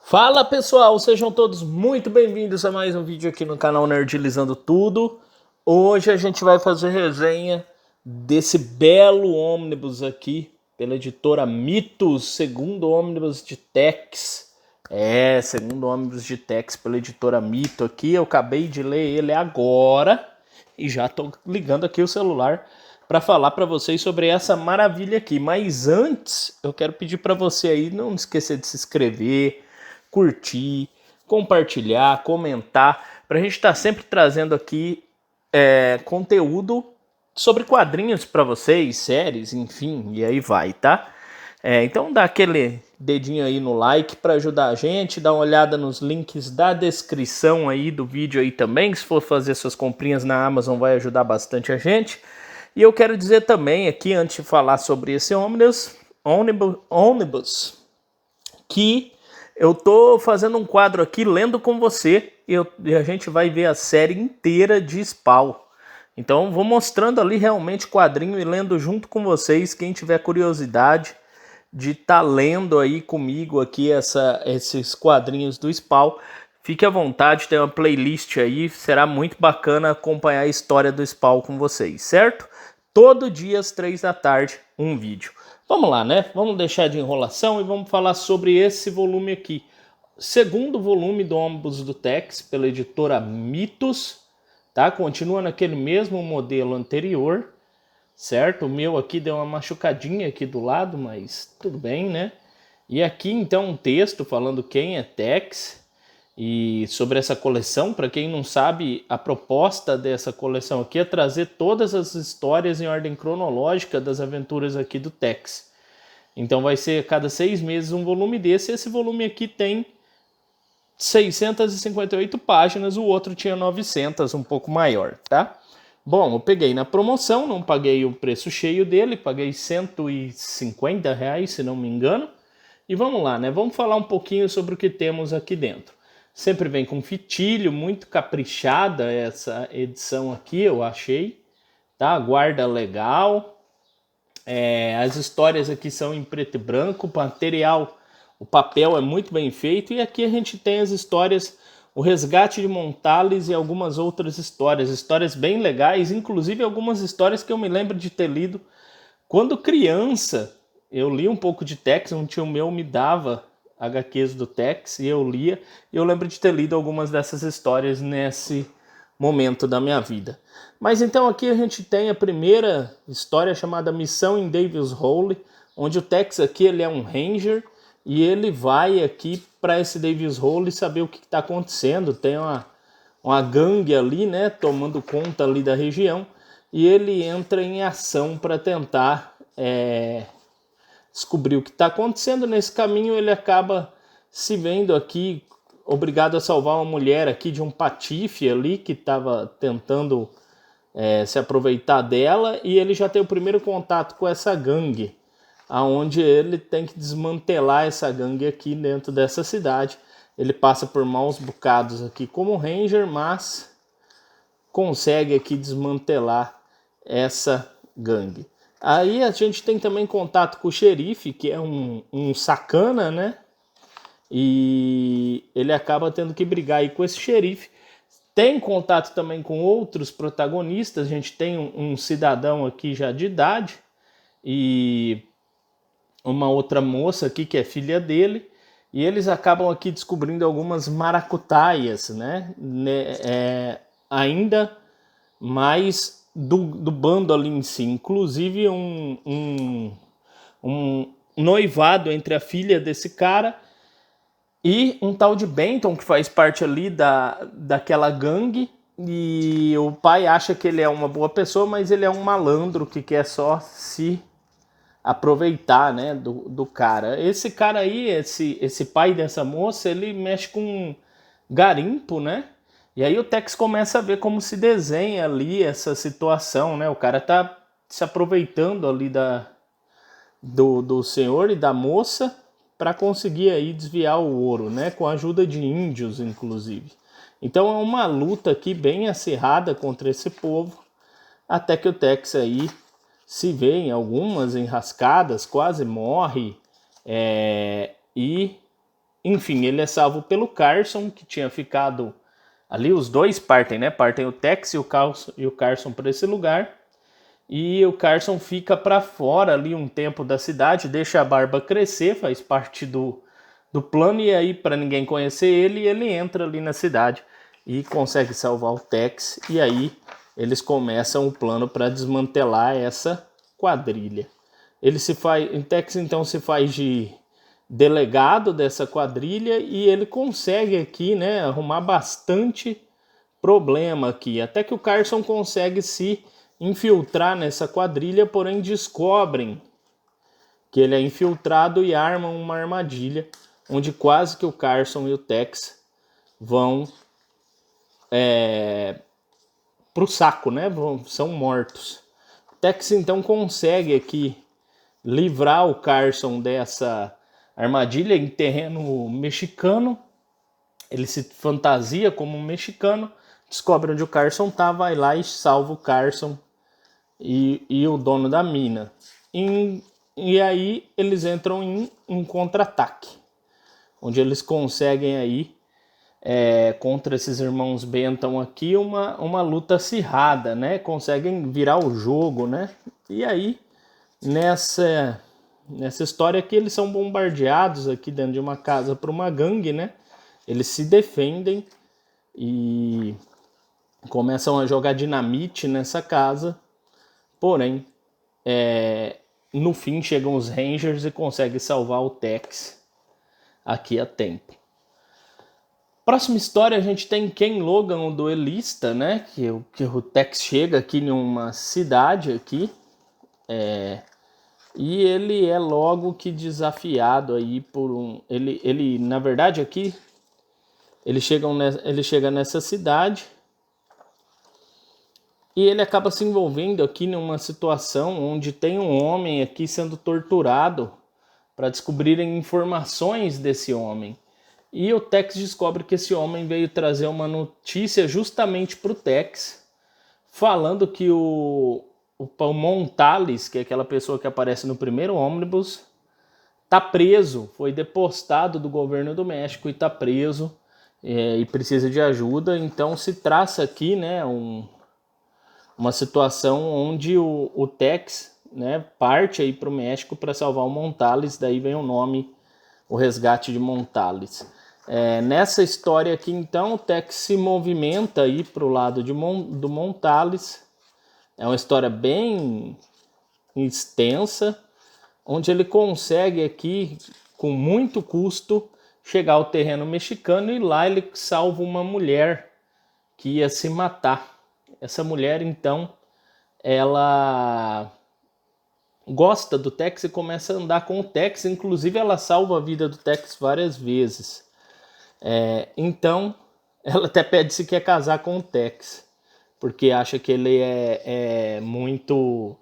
Fala pessoal, sejam todos muito bem-vindos a mais um vídeo aqui no canal Nerdilizando Tudo. Hoje a gente vai fazer resenha desse belo ônibus aqui pela editora Mitos, segundo ônibus de Tex. Segundo ônibus de Tex pela editora Mito aqui. Eu acabei de ler ele agora e já tô ligando aqui o celular para falar para vocês sobre essa maravilha aqui. Mas antes, eu quero pedir para você aí não esquecer de se inscrever, curtir, compartilhar, comentar, para a gente estar sempre trazendo aqui conteúdo sobre quadrinhos para vocês, séries, enfim, e aí vai, tá? Então dá aquele dedinho aí no like para ajudar a gente, dá uma olhada nos links da descrição aí do vídeo aí também, se for fazer suas comprinhas na Amazon vai ajudar bastante a gente. E eu quero dizer também aqui, antes de falar sobre esse ônibus que eu tô fazendo um quadro aqui lendo com você e a gente vai ver a série inteira de Spawn. Então vou mostrando ali realmente quadrinho e lendo junto com vocês. Quem tiver curiosidade de estar lendo aí comigo aqui esses quadrinhos do Spawn, fique à vontade, tem uma playlist aí, será muito bacana acompanhar a história do Spawn com vocês, certo? Todo dia às 3 da tarde, um vídeo. Vamos lá, né? Vamos deixar de enrolação e vamos falar sobre esse volume aqui. Segundo volume do ônibus do Tex, pela editora Mitos, tá? Continua naquele mesmo modelo anterior, certo? O meu aqui deu uma machucadinha aqui do lado, mas tudo bem, né? E aqui então um texto falando quem é Tex e sobre essa coleção. Para quem não sabe, a proposta dessa coleção aqui é trazer todas as histórias em ordem cronológica das aventuras aqui do Tex. Então vai ser a cada 6 meses um volume desse. Esse volume aqui tem 658 páginas, o outro tinha 900, um pouco maior, tá? Bom, eu peguei na promoção, não paguei o preço cheio dele, paguei R$150, se não me engano. E vamos lá, né? Vamos falar um pouquinho sobre o que temos aqui dentro. Sempre vem com fitilho, muito caprichada essa edição aqui, eu achei, tá? Guarda legal. As histórias aqui são em preto e branco, o material, o papel é muito bem feito. E aqui a gente tem as histórias, o resgate de Montales e algumas outras histórias bem legais, inclusive algumas histórias que eu me lembro de ter lido quando criança. Eu li um pouco de Tex, um tio meu me dava HQs do Tex e eu lia, e eu lembro de ter lido algumas dessas histórias nesse momento da minha vida. Mas então aqui a gente tem a primeira história chamada Missão em Davis Hole, onde o Tex aqui ele é um ranger e ele vai aqui para esse Davis Hole saber o que está acontecendo. Tem uma gangue ali, né, tomando conta ali da região, e ele entra em ação para tentar descobrir o que está acontecendo. Nesse caminho ele acaba se vendo aqui obrigado a salvar uma mulher aqui de um patife ali que estava tentando se aproveitar dela, e ele já tem o primeiro contato com essa gangue, aonde ele tem que desmantelar essa gangue aqui dentro dessa cidade. Ele passa por maus bocados aqui como ranger, mas consegue aqui desmantelar essa gangue. Aí a gente tem também contato com o xerife, que é um sacana, né? E ele acaba tendo que brigar aí com esse xerife. Tem contato também com outros protagonistas. A gente tem um cidadão aqui já de idade e uma outra moça aqui que é filha dele. E eles acabam aqui descobrindo algumas maracutaias, né? Ainda mais do bando ali em si. Inclusive um noivado entre a filha desse cara e um tal de Benton, que faz parte ali daquela gangue. E o pai acha que ele é uma boa pessoa, mas ele é um malandro que quer só se aproveitar, né, do cara. Esse cara aí, esse pai dessa moça, ele mexe com garimpo, né? E aí o Tex começa a ver como se desenha ali essa situação, né? O cara tá se aproveitando ali do senhor e da moça para conseguir aí desviar o ouro, né? Com a ajuda de índios, inclusive. Então é uma luta aqui bem acirrada contra esse povo, até que o Tex aí se vê em algumas enrascadas, quase morre, e enfim, ele é salvo pelo Carson, que tinha ficado ali. Os dois partem, né? Partem o Tex e o Carson para esse lugar. E o Carson fica para fora ali um tempo da cidade, deixa a barba crescer, faz parte do plano. E aí, para ninguém conhecer ele, ele entra ali na cidade e consegue salvar o Tex. E aí eles começam o plano para desmantelar essa quadrilha. O Tex então se faz de delegado dessa quadrilha e ele consegue aqui, né, arrumar bastante problema aqui, até que o Carson consegue se infiltrar nessa quadrilha, porém descobrem que ele é infiltrado e armam uma armadilha, onde quase que o Carson e o Tex vão pro saco, né? São mortos. O Tex então consegue aqui livrar o Carson dessa armadilha em terreno mexicano. Ele se fantasia como um mexicano, descobre onde o Carson tá, vai lá e salva o Carson e o dono da mina. E aí eles entram em um contra-ataque, onde eles conseguem aí, contra esses irmãos Benton aqui, uma luta acirrada, né? Conseguem virar o jogo, né? E aí, nessa história aqui, eles são bombardeados aqui dentro de uma casa por uma gangue, né? Eles se defendem e começam a jogar dinamite nessa casa, porém, no fim chegam os Rangers e conseguem salvar o Tex aqui a tempo. Próxima história a gente tem Ken Logan, o duelista, né? Que o Tex chega aqui em uma cidade aqui, e ele é logo que desafiado aí por um... Ele na verdade aqui, ele chega nessa cidade e ele acaba se envolvendo aqui numa situação onde tem um homem aqui sendo torturado para descobrirem informações desse homem. E o Tex descobre que esse homem veio trazer uma notícia justamente para o Tex, falando que o Montales, que é aquela pessoa que aparece no primeiro ônibus, tá preso, foi depostado do governo do México e tá preso, e precisa de ajuda. Então se traça aqui, né, uma situação onde o Tex, né, parte aí para o México para salvar o Montales. Daí vem o nome, o resgate de Montales. Nessa história aqui, então, o Tex se movimenta aí para o lado do Montales. É uma história bem extensa, onde ele consegue aqui, com muito custo, chegar ao terreno mexicano, e lá ele salva uma mulher que ia se matar. Essa mulher, então, ela gosta do Tex e começa a andar com o Tex. Inclusive, ela salva a vida do Tex várias vezes. Então, ela até pede se quer casar com o Tex, porque acha que ele é muito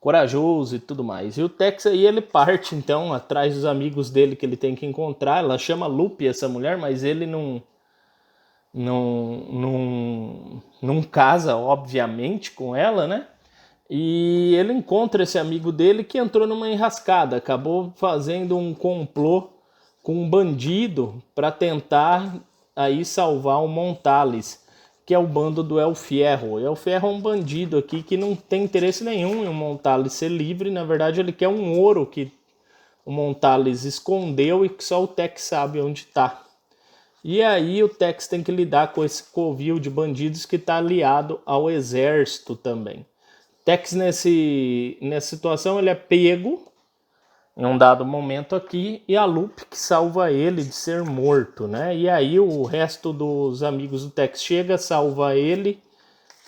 corajoso e tudo mais. E o Tex aí, ele parte então atrás dos amigos dele que ele tem que encontrar. Ela chama Lupe, essa mulher, mas ele não casa, obviamente, com ela, né? E ele encontra esse amigo dele que entrou numa enrascada, acabou fazendo um complô com um bandido para tentar aí salvar o Montales, que é o bando do El Fierro. El Fierro é um bandido aqui que não tem interesse nenhum em o Montales ser livre. Na verdade, ele quer um ouro que o Montales escondeu e que só o Tex sabe onde está. E aí o Tex tem que lidar com esse covil de bandidos que está aliado ao exército também. Tex, nessa situação, ele é pego em um dado momento aqui, e a Lupe que salva ele de ser morto, né? E aí o resto dos amigos do Tex chega, salva ele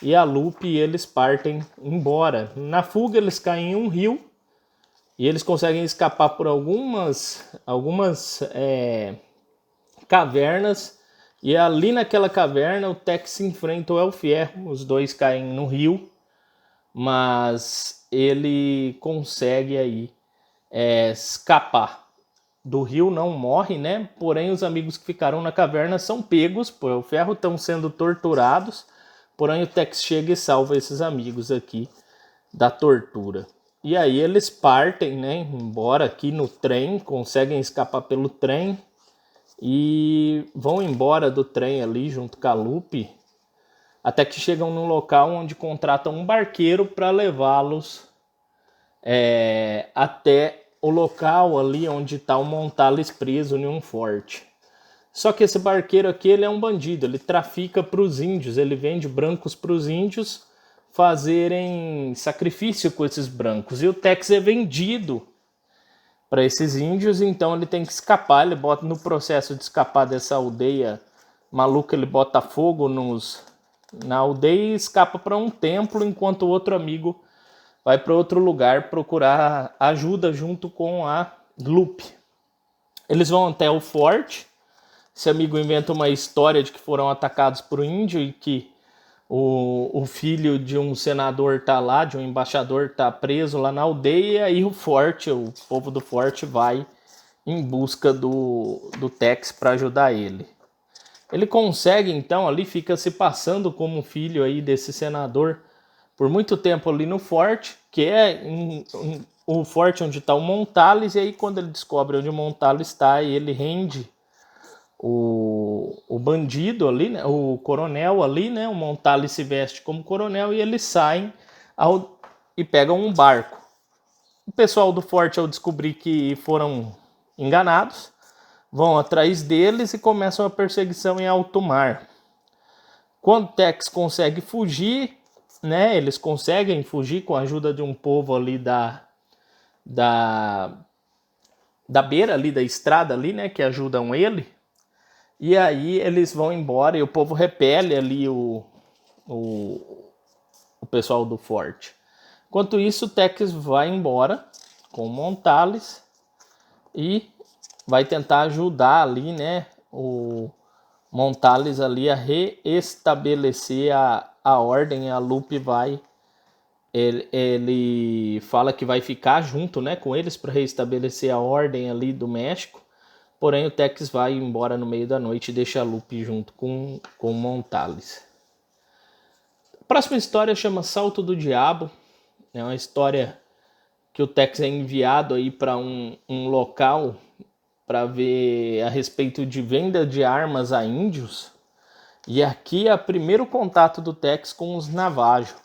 e a Lupe, e eles partem embora. Na fuga eles caem em um rio e eles conseguem escapar por algumas cavernas, e ali naquela caverna o Tex enfrenta o El Fierro. Os dois caem no rio, mas ele consegue aí escapar do rio, não morre, né? Porém, os amigos que ficaram na caverna são pegos por El Fierro, estão sendo torturados. Porém, o Tex chega e salva esses amigos aqui da tortura. E aí eles partem, né? Embora aqui no trem, conseguem escapar pelo trem e vão embora do trem ali junto com a Lupe, até que chegam num local onde contratam um barqueiro para levá-los até o local ali onde está o Montales preso em um forte. Só que esse barqueiro aqui, ele é um bandido, ele trafica para os índios, ele vende brancos para os índios fazerem sacrifício com esses brancos. E o Tex é vendido para esses índios, então ele tem que escapar, ele bota no processo de escapar dessa aldeia maluca, ele bota fogo na aldeia e escapa para um templo, enquanto o outro amigo vai para outro lugar procurar ajuda junto com a Lupe. Eles vão até o forte, esse amigo inventa uma história de que foram atacados por índio e que o filho de um senador tá lá, de um embaixador tá preso lá na aldeia, e aí o povo do forte vai em busca do Tex para ajudar ele. Ele consegue então ali, fica se passando como filho aí desse senador por muito tempo ali no forte, que é o forte onde está o Montales, e aí quando ele descobre onde o Montales está, ele rende o bandido ali, né, o coronel ali, né, o Montales se veste como coronel e eles saem e pegam um barco. O pessoal do forte, ao descobrir que foram enganados, vão atrás deles e começam a perseguição em alto mar. Quando Tex consegue fugir, né, eles conseguem fugir com a ajuda de um povo ali da beira ali, da estrada ali, né, que ajudam ele. E aí eles vão embora e o povo repele ali o pessoal do forte. Enquanto isso, o Tex vai embora com o Montales e vai tentar ajudar ali, né, o Montales ali a reestabelecer a ordem. A Lupe ele fala que vai ficar junto, né, com eles para reestabelecer a ordem ali do México. Porém, o Tex vai embora no meio da noite e deixa a Lupe junto com o Montales. A próxima história chama Salto do Diabo. É uma história que o Tex é enviado aí para um local para ver a respeito de venda de armas a índios. E aqui é o primeiro contato do Tex com os Navajo.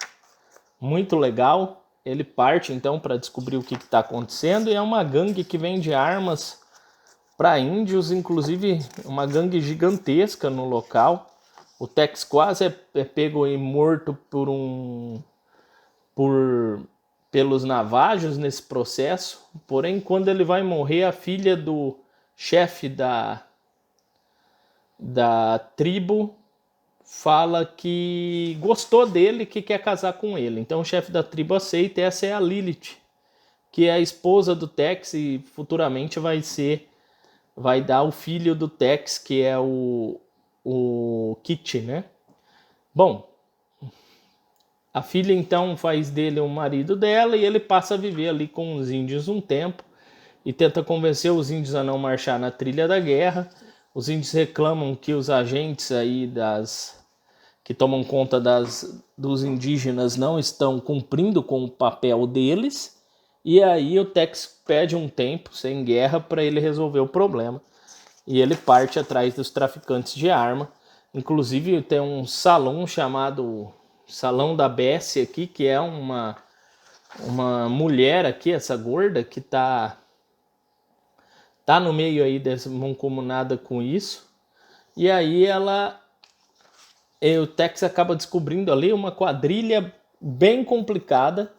Muito legal. Ele parte então para descobrir o que está acontecendo. E é uma gangue que vende armas para índios, inclusive uma gangue gigantesca no local. O Tex quase é pego e morto pelos Navajos nesse processo. Porém, quando ele vai morrer, a filha do chefe da tribo fala que gostou dele, que quer casar com ele. Então o chefe da tribo aceita, e essa é a Lilith, que é a esposa do Tex e futuramente vai dar o filho do Tex, que é o Kit, né? Bom, a filha então faz dele um marido dela e ele passa a viver ali com os índios um tempo e tenta convencer os índios a não marchar na trilha da guerra. Os índios reclamam que os agentes aí que tomam conta dos indígenas não estão cumprindo com o papel deles. E aí o Tex pede um tempo sem guerra para ele resolver o problema. E ele parte atrás dos traficantes de arma. Inclusive tem um salão chamado Salão da Bessie aqui, que é uma mulher aqui, essa gorda, que tá no meio aí dessa mancomunada com isso. E aí o Tex acaba descobrindo ali uma quadrilha bem complicada.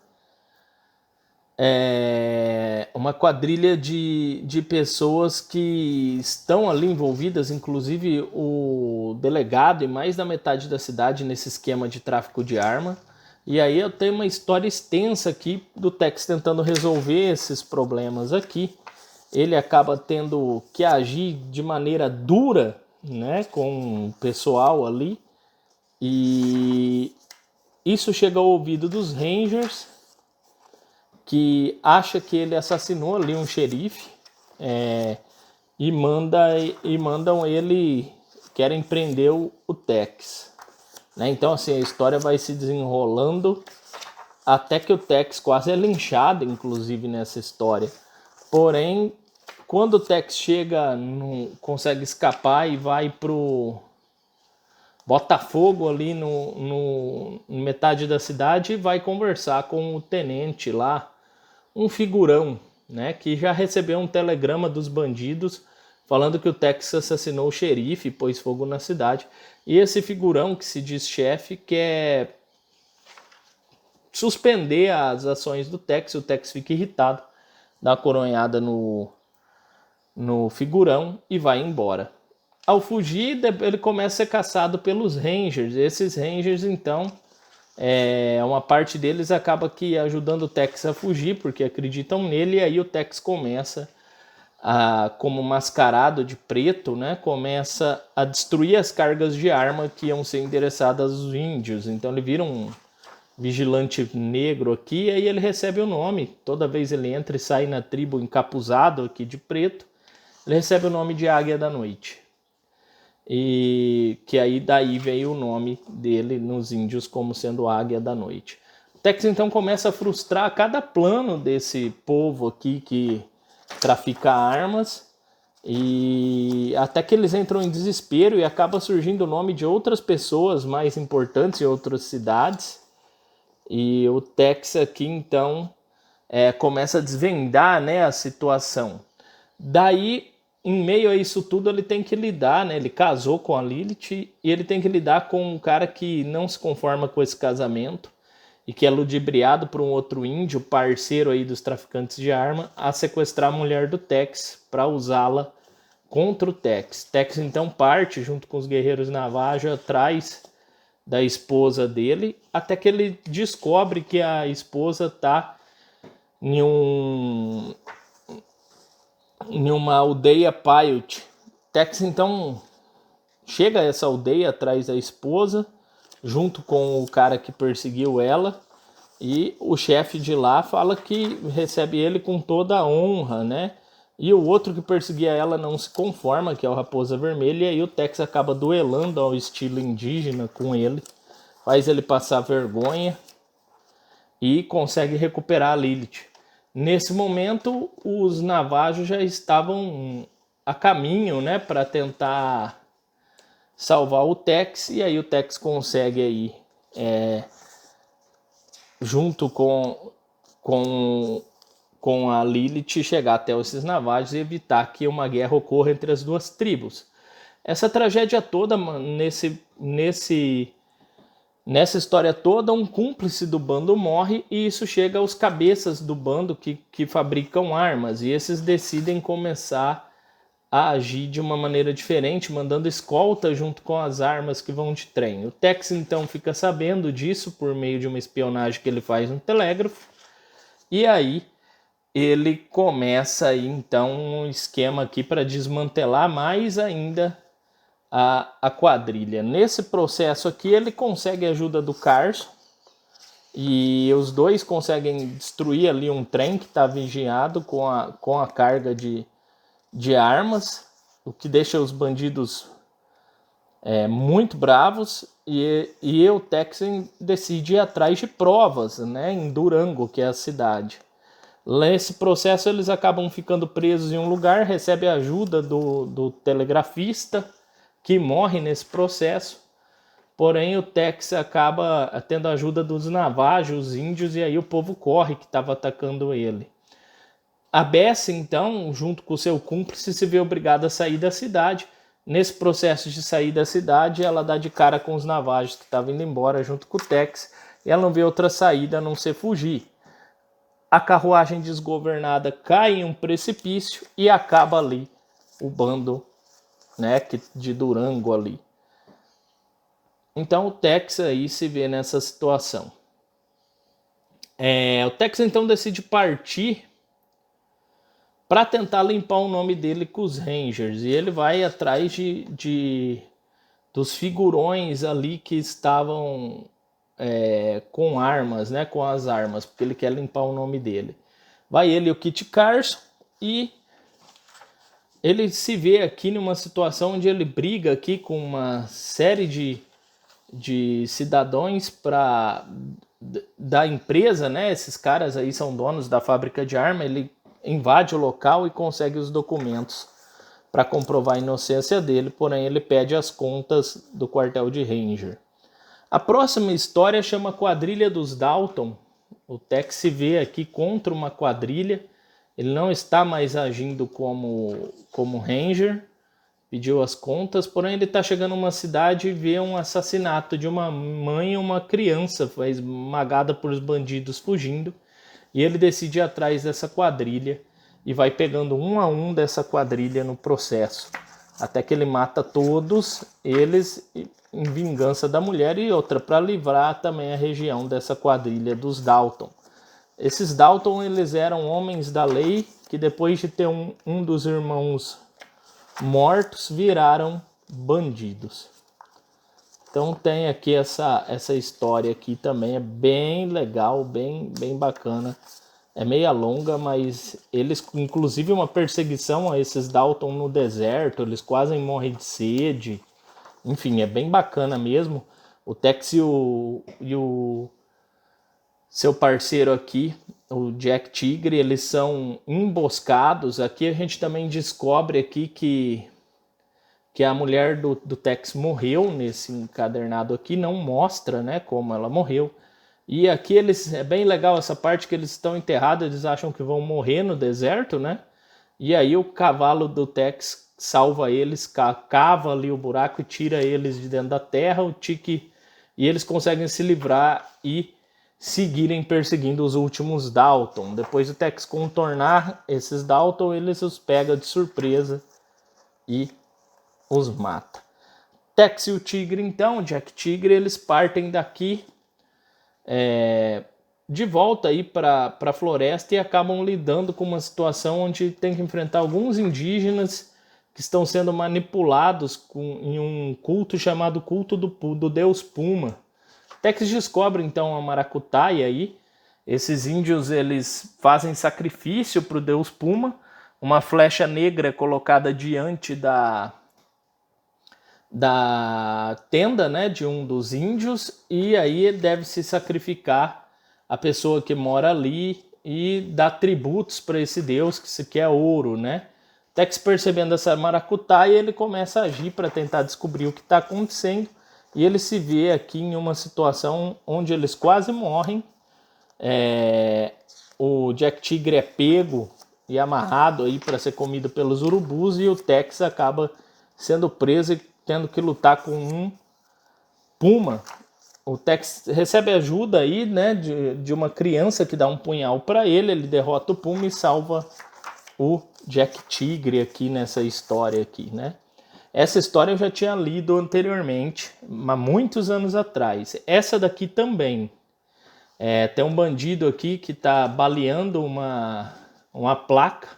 Uma quadrilha de pessoas que estão ali envolvidas, inclusive o delegado e mais da metade da cidade nesse esquema de tráfico de arma. E aí eu tenho uma história extensa aqui do Tex tentando resolver esses problemas aqui. Ele acaba tendo que agir de maneira dura, né, com o pessoal ali. E isso chega ao ouvido dos Rangers, que acha que ele assassinou ali um xerife, e mandam ele, querem prender o Tex, né? Então assim, a história vai se desenrolando até que o Tex quase é linchado, inclusive, nessa história. Porém, Quando o Tex chega, consegue escapar e vai pro Botafogo ali no metade da cidade e vai conversar com o tenente lá, um figurão, né, que já recebeu um telegrama dos bandidos falando que o Tex assassinou o xerife e pôs fogo na cidade. E esse figurão, que se diz chefe, quer suspender as ações do Tex. O Tex fica irritado, dá uma coronhada no figurão e vai embora. Ao fugir, ele começa a ser caçado pelos Rangers. Esses Rangers, então, uma parte deles acaba que ajudando o Tex a fugir, porque acreditam nele, e aí o Tex começa, como mascarado de preto, né, começa a destruir as cargas de arma que iam ser endereçadas aos índios. Então ele vira um vigilante negro aqui, e aí ele recebe o nome. Toda vez ele entra e sai na tribo encapuzado aqui de preto, ele recebe o nome de Águia da Noite. E que aí daí veio o nome dele nos índios como sendo Águia da Noite. O Tex então começa a frustrar cada plano desse povo aqui que trafica armas, e até que eles entram em desespero e acaba surgindo o nome de outras pessoas mais importantes em outras cidades. E o Tex aqui então começa a desvendar, né, a situação. Daí, em meio a isso tudo, ele tem que lidar, né? Ele casou com a Lilith e ele tem que lidar com um cara que não se conforma com esse casamento e que é ludibriado por um outro índio, parceiro aí dos traficantes de arma, a sequestrar a mulher do Tex para usá-la contra o Tex. Tex então parte junto com os guerreiros Navajo atrás da esposa dele, até que ele descobre que a esposa está em uma aldeia Paiute. Tex então chega a essa aldeia atrás da esposa, junto com o cara que perseguiu ela, e o chefe de lá fala que recebe ele com toda a honra, né? E o outro que perseguia ela não se conforma, que é o Raposa Vermelha, e aí o Tex acaba duelando ao estilo indígena com ele, faz ele passar vergonha e consegue recuperar a Lilith. Nesse momento, os Navajo já estavam a caminho, né, para tentar salvar o Tex, e aí o Tex consegue aí, junto com a Lilith, chegar até esses Navajos e evitar que uma guerra ocorra entre as duas tribos. Essa tragédia toda, nessa história toda, um cúmplice do bando morre, e isso chega aos cabeças do bando que fabricam armas, e esses decidem começar a agir de uma maneira diferente, mandando escolta junto com as armas que vão de trem. O Tex então fica sabendo disso por meio de uma espionagem que ele faz no telégrafo, e aí ele começa aí, então, um esquema aqui para desmantelar mais ainda a quadrilha. Nesse processo aqui ele consegue a ajuda do Carson, e os dois conseguem destruir ali um trem que está vigiado com a carga de armas, o que deixa os bandidos muito bravos, e o Texan decide ir atrás de provas, né, em Durango, que é a cidade. Nesse processo eles acabam ficando presos em um lugar, recebem a ajuda do telegrafista, que morre nesse processo, porém o Tex acaba tendo a ajuda dos Navajo, os índios, e aí o povo corre que estava atacando ele. A Bessie, então, junto com o seu cúmplice, se vê obrigada a sair da cidade. Nesse processo de sair da cidade, ela dá de cara com os Navajos que estavam indo embora junto com o Tex, e ela não vê outra saída a não ser fugir. A carruagem desgovernada cai em um precipício e acaba ali o bando, né, de Durango ali. Então o Tex aí se vê nessa situação. O Tex então decide partir para tentar limpar o nome dele com os Rangers, e ele vai atrás dos figurões ali que estavam com armas, né, com as armas, porque ele quer limpar o nome dele. Vai ele e o Kit Carson, e ele se vê aqui numa situação onde ele briga aqui com uma série de cidadãos da empresa, né? Esses caras aí são donos da fábrica de arma. Ele invade o local e consegue os documentos para comprovar a inocência dele, porém ele pede as contas do quartel de Ranger. A próxima história chama Quadrilha dos Dalton. O Tex se vê aqui contra uma quadrilha, ele não está mais agindo como Ranger, pediu as contas, porém ele está chegando numa cidade e vê um assassinato de uma mãe e uma criança, foi esmagada por os bandidos fugindo, e ele decide ir atrás dessa quadrilha e vai pegando um a um dessa quadrilha no processo, até que ele mata todos eles em vingança da mulher e outra para livrar também a região dessa quadrilha dos Dalton. Esses Dalton, eles eram homens da lei que depois de ter um dos irmãos mortos viraram bandidos. Então tem aqui essa história aqui também, é bem legal, bem bacana. É meia longa, mas eles, inclusive uma perseguição a esses Dalton no deserto, eles quase morrem de sede. Enfim, é bem bacana mesmo. O Tex e o seu parceiro aqui, o Jack Tigre, eles são emboscados. Aqui a gente também descobre aqui que a mulher do Tex morreu nesse encadernado aqui, não mostra, né, como ela morreu. E aqui é bem legal essa parte que eles estão enterrados, eles acham que vão morrer no deserto, né? E aí o cavalo do Tex salva eles, cava ali o buraco e tira eles de dentro da terra, e eles conseguem se livrar e seguirem perseguindo os últimos Dalton. Depois do Tex contornar esses Dalton, eles os pega de surpresa e os mata. Tex e o Tigre, então, Jack Tigre, eles partem daqui de volta aí para a floresta e acabam lidando com uma situação onde tem que enfrentar alguns indígenas que estão sendo manipulados em um culto chamado culto do deus Puma. Tex descobre então a maracutaia aí. Esses índios, eles fazem sacrifício para o deus Puma, uma flecha negra colocada diante da tenda, né, de um dos índios, e aí deve se sacrificar a pessoa que mora ali e dar tributos para esse deus, que se quer ouro, né? Tex, percebendo essa maracutaia, ele começa a agir para tentar descobrir o que está acontecendo, e ele se vê aqui em uma situação onde eles quase morrem. O Jack Tigre é pego e amarrado aí para ser comido pelos urubus, e o Tex acaba sendo preso e tendo que lutar com um puma. O Tex recebe ajuda aí, né, de uma criança que dá um punhal para ele, ele derrota o puma e salva o Jack Tigre aqui nessa história aqui, né? Essa história eu já tinha lido anteriormente, há muitos anos atrás. Essa daqui também. Tem um bandido aqui que está baleando uma placa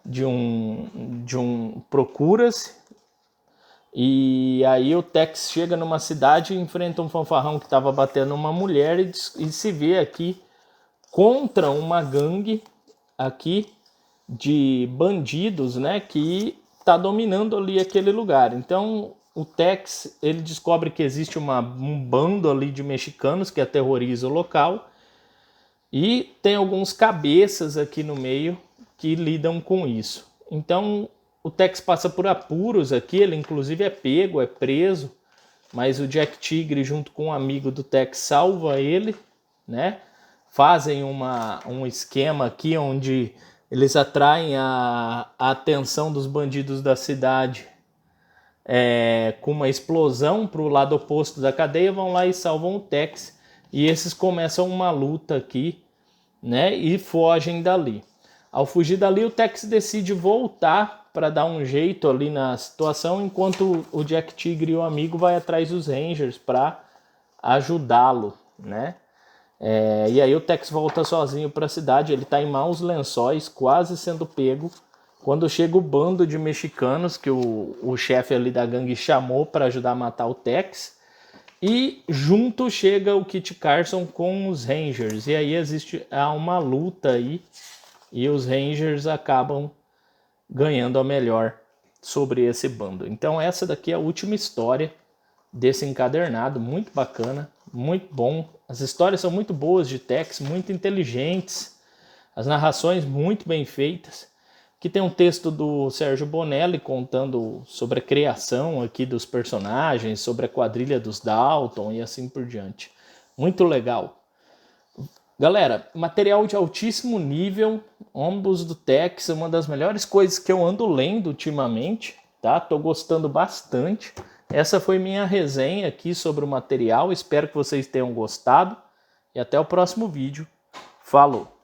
de um procura-se. E aí o Tex chega numa cidade e enfrenta um fanfarrão que estava batendo uma mulher e se vê aqui contra uma gangue aqui de bandidos, né, que está dominando ali aquele lugar. Então o Tex, ele descobre que existe um bando ali de mexicanos que aterroriza o local, e tem alguns cabeças aqui no meio que lidam com isso. Então o Tex passa por apuros aqui, ele inclusive é pego, é preso, mas o Jack Tigre junto com um amigo do Tex salva ele, né? Fazem um esquema aqui onde eles atraem a atenção dos bandidos da cidade com uma explosão para o lado oposto da cadeia, vão lá e salvam o Tex, e esses começam uma luta aqui, né? E fogem dali. Ao fugir dali, o Tex decide voltar para dar um jeito ali na situação, enquanto o Jack Tigre e o amigo vai atrás dos Rangers para ajudá-lo, né? E aí o Tex volta sozinho para a cidade, ele está em maus lençóis, quase sendo pego, quando chega o bando de mexicanos que o chefe ali da gangue chamou para ajudar a matar o Tex, e junto chega o Kit Carson com os Rangers, e aí há uma luta aí, e os Rangers acabam ganhando a melhor sobre esse bando. Então essa daqui é a última história desse encadernado, muito bacana, muito bom. As histórias são muito boas de Tex, muito inteligentes. As narrações muito bem feitas. Aqui tem um texto do Sérgio Bonelli contando sobre a criação aqui dos personagens, sobre a quadrilha dos Dalton e assim por diante. Muito legal. Galera, material de altíssimo nível, Omnibus do Tex, uma das melhores coisas que eu ando lendo ultimamente, tá? Tô gostando bastante. Essa foi minha resenha aqui sobre o material, espero que vocês tenham gostado e até o próximo vídeo. Falou!